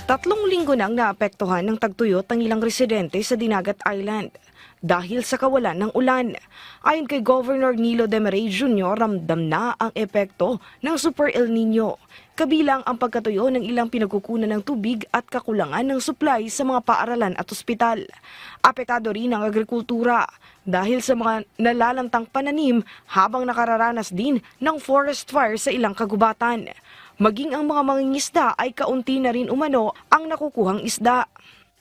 3 linggo nang naapektuhan ng tagtuyot ang ilang residente sa Dinagat Island dahil sa kawalan ng ulan. Ayon kay Governor Nilo Demaray Jr., ramdam na ang epekto ng Super El Nino, kabilang ang pagkatuyo ng ilang pinagkukunan ng tubig at kakulangan ng supply sa mga paaralan at ospital. Apektado rin ang agrikultura dahil sa mga nalalantang pananim habang nakararanas din ng forest fire sa ilang kagubatan. Maging ang mga mangingisda ay kaunti na rin umano ang nakukuhang isda.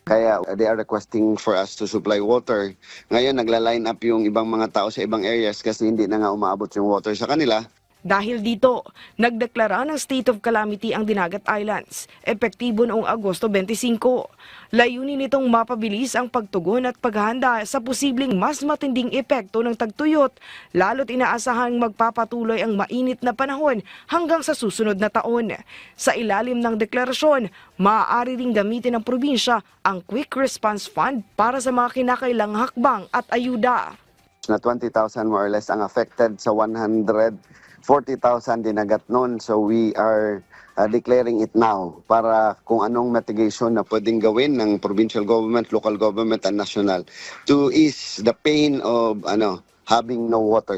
Kaya they are requesting for us to supply water. Ngayon nagla-line up yung ibang mga tao sa ibang areas kasi hindi na nga umaabot yung water sa kanila. Dahil dito, nagdeklara ng state of calamity ang Dinagat Islands, epektibo noong Agosto 25. Layunin nitong mapabilis ang pagtugon at paghahanda sa posibleng mas matinding epekto ng tagtuyot, lalo't inaasahang magpapatuloy ang mainit na panahon hanggang sa susunod na taon. Sa ilalim ng deklarasyon, maaari ring gamitin ng probinsya ang Quick Response Fund para sa mga kinakailangang hakbang at ayuda. Na 20,000 more or less ang affected sa 140,000 dinagat noon. So we are declaring it now para kung anong mitigation na pwedeng gawin ng provincial government, local government, and national to ease the pain of having no water.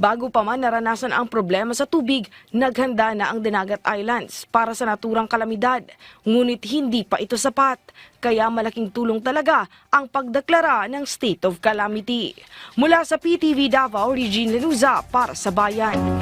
Bago pa man naranasan ang problema sa tubig, naghanda na ang Dinagat Islands para sa naturang kalamidad. Ngunit hindi pa ito sapat, kaya malaking tulong talaga ang pagdeklara ng state of calamity. Mula sa PTV Davao, Regine Lenuza para sa Bayan.